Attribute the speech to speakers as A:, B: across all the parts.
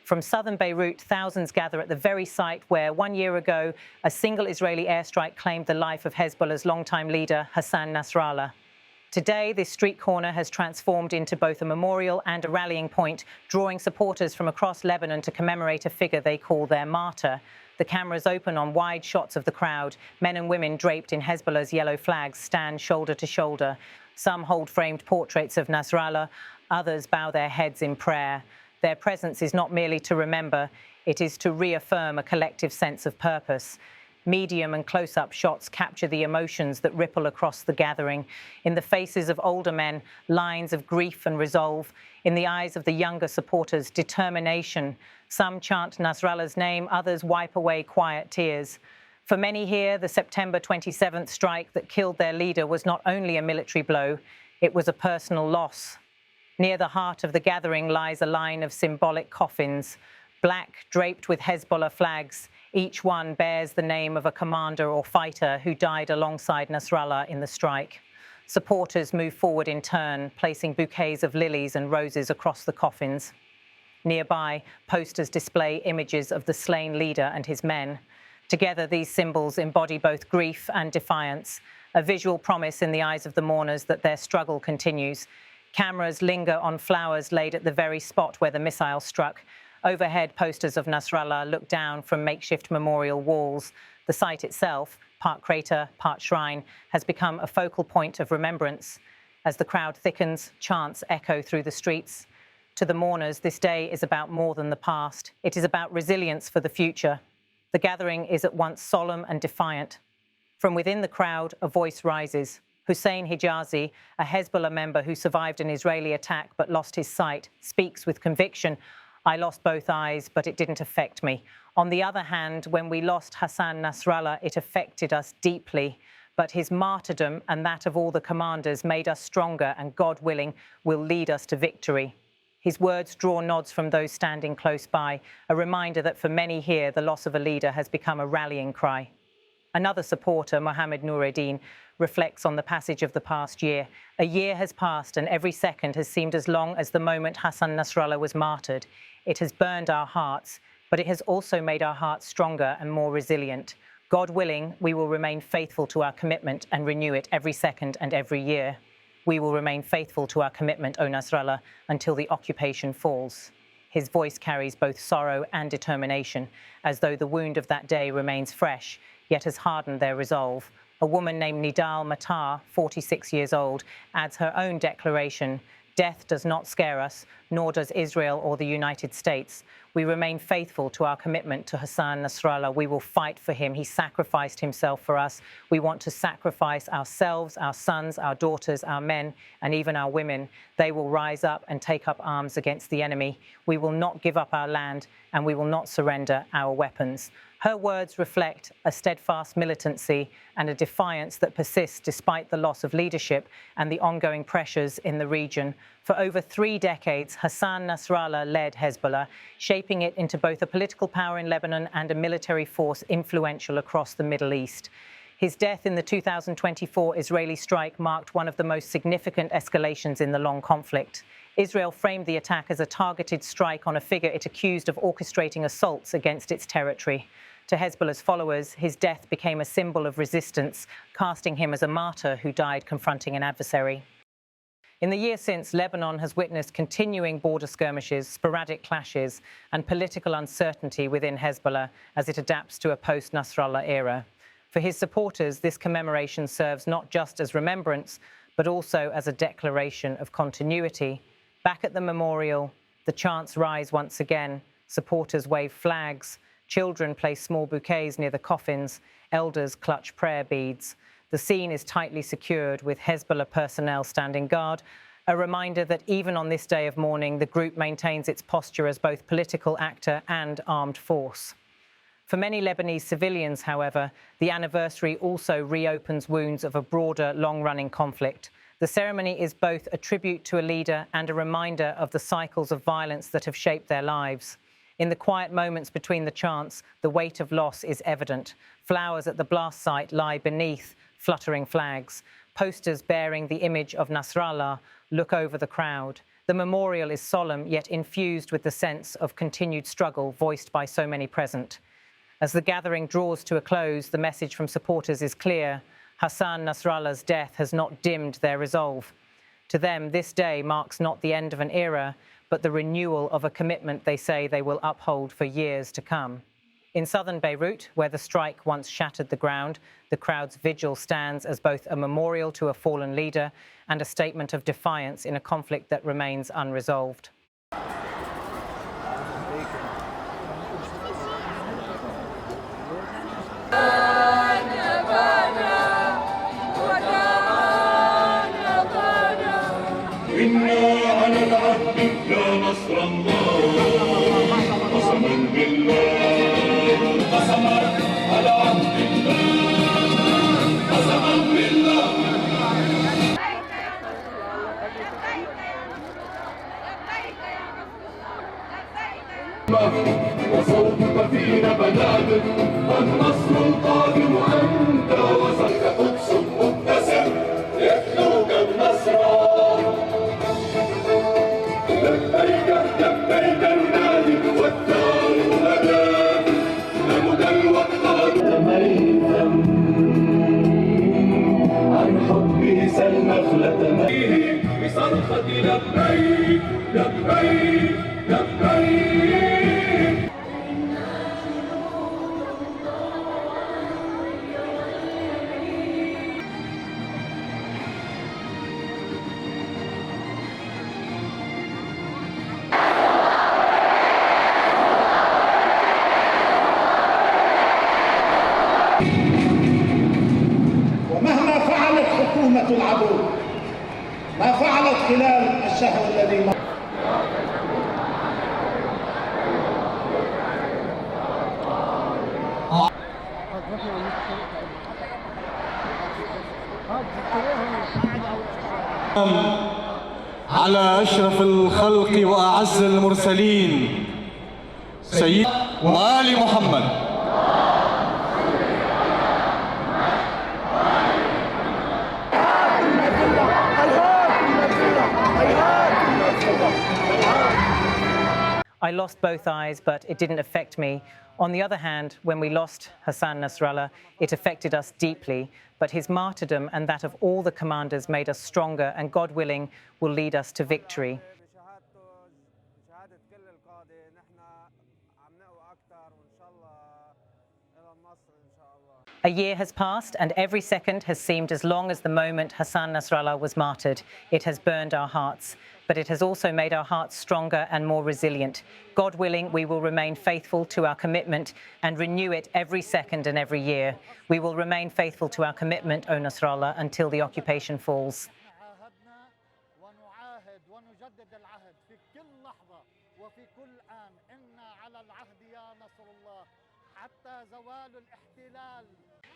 A: From southern Beirut, thousands gather at the very site where 1 year ago, a single Israeli airstrike claimed the life of Hezbollah's longtime leader, Hassan Nasrallah. Today, this street corner has transformed into both a memorial and a rallying point, drawing supporters from across Lebanon to commemorate a figure they call their martyr. The cameras open on wide shots of the crowd. Men and women draped in Hezbollah's yellow flags stand shoulder to shoulder. Some hold framed portraits of Nasrallah, others bow their heads in prayer. Their presence is not merely to remember, it is to reaffirm a collective sense of purpose. Medium and close-up shots capture the emotions that ripple across the gathering. In the faces of older men, lines of grief and resolve. In the eyes of the younger supporters, determination. Some chant Nasrallah's name, others wipe away quiet tears. For many here, the September 27th strike that killed their leader was not only a military blow, it was a personal loss. Near the heart of the gathering lies a line of symbolic coffins, black, draped with Hezbollah flags. Each one bears the name of a commander or fighter who died alongside Nasrallah in the strike. Supporters move forward in turn, placing bouquets of lilies and roses across the coffins. Nearby, posters display images of the slain leader and his men. Together, these symbols embody both grief and defiance, a visual promise in the eyes of the mourners that their struggle continues. Cameras linger on flowers laid at the very spot where the missile struck. Overhead, posters of Nasrallah look down from makeshift memorial walls. The site itself, part crater, part shrine, has become a focal point of remembrance. As the crowd thickens, chants echo through the streets. To the mourners, this day is about more than the past. It is about resilience for the future. The gathering is at once solemn and defiant. From within the crowd, a voice rises. Hussein Hijazi, a Hezbollah member who survived an Israeli attack but lost his sight, speaks with conviction. I lost both eyes, but it didn't affect me. On the other hand, when we lost Hassan Nasrallah, it affected us deeply. But his martyrdom and that of all the commanders made us stronger and, God willing, will lead us to victory. His words draw nods from those standing close by, a reminder that for many here, the loss of a leader has become a rallying cry. Another supporter, Mohammed Noureddin, reflects on the passage of the past year. A year has passed and every second has seemed as long as the moment Hassan Nasrallah was martyred. It has burned our hearts, but it has also made our hearts stronger and more resilient. God willing, we will remain faithful to our commitment and renew it every second and every year. We will remain faithful to our commitment, O Nasrallah, until the occupation falls. His voice carries both sorrow and determination, as though the wound of that day remains fresh, yet has hardened their resolve. A woman named Nidal Matar, 46 years old, adds her own declaration. Death does not scare us, nor does Israel or the United States. We remain faithful to our commitment to Hassan Nasrallah. We will fight for him. He sacrificed himself for us. We want to sacrifice ourselves, our sons, our daughters, our men, and even our women. They will rise up and take up arms against the enemy. We will not give up our land, and we will not surrender our weapons. Her words reflect a steadfast militancy and a defiance that persists despite the loss of leadership and the ongoing pressures in the region. For over 3 decades, Hassan Nasrallah led Hezbollah, shaping it into both a political power in Lebanon and a military force influential across the Middle East. His death in the 2024 Israeli strike marked one of the most significant escalations in the long conflict. Israel framed the attack as a targeted strike on a figure it accused of orchestrating assaults against its territory. To Hezbollah's followers, his death became a symbol of resistance, casting him as a martyr who died confronting an adversary. In the year since, Lebanon has witnessed continuing border skirmishes, sporadic clashes, and political uncertainty within Hezbollah as it adapts to a post-Nasrallah era. For his supporters, this commemoration serves not just as remembrance, but also as a declaration of continuity. Back at the memorial, the chants rise once again. Supporters wave flags. Children place small bouquets near the coffins. Elders clutch prayer beads. The scene is tightly secured with Hezbollah personnel standing guard, a reminder that even on this day of mourning, the group maintains its posture as both political actor and armed force. For many Lebanese civilians, however, the anniversary also reopens wounds of a broader, long-running conflict. The ceremony is both a tribute to a leader and a reminder of the cycles of violence that have shaped their lives. In the quiet moments between the chants, the weight of loss is evident. Flowers at the blast site lie beneath fluttering flags. Posters bearing the image of Nasrallah look over the crowd. The memorial is solemn, yet infused with the sense of continued struggle voiced by so many present. As the gathering draws to a close, the message from supporters is clear. Hassan Nasrallah's death has not dimmed their resolve. To them, this day marks not the end of an era, but the renewal of a commitment they say they will uphold for years to come. In southern Beirut, where the strike once shattered the ground, the crowd's vigil stands as both a memorial to a fallen leader and a statement of defiance in a conflict that remains unresolved.
B: وصوتك فينا بنادق النصر القادم أنت وصلت قدس مبتسم يتلوك النصر لبيك لبيك ننادي والدار أداك نمد الوطن ميتا عن حبه سل نخلة فيه بصرخة لبيك لبيك لبيك.
C: ومهما فعلت حكومة العدو ما فعلت خلال الشهر الذي مر
D: على أشرف الخلق وأعز المرسلين سيد وآل محمد.
A: I lost both eyes, but it didn't affect me. On the other hand, when we lost Hassan Nasrallah, it affected us deeply, but his martyrdom and that of all the commanders made us stronger and, God willing, will lead us to victory. A year has passed, and every second has seemed as long as the moment Hassan Nasrallah was martyred. It has burned our hearts, but it has also made our hearts stronger and more resilient. God willing, we will remain faithful to our commitment and renew it every second and every year. We will remain faithful to our commitment, O Nasrallah, until the occupation falls.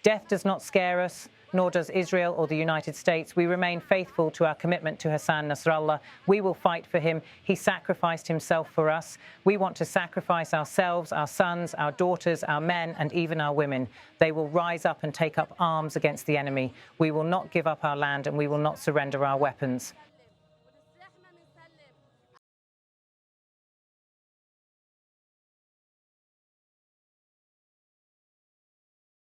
A: Death does not scare us, nor does Israel or the United States. We remain faithful to our commitment to Hassan Nasrallah. We will fight for him. He sacrificed himself for us. We want to sacrifice ourselves, our sons, our daughters, our men, and even our women. They will rise up and take up arms against the enemy. We will not give up our land, and we will not surrender our weapons.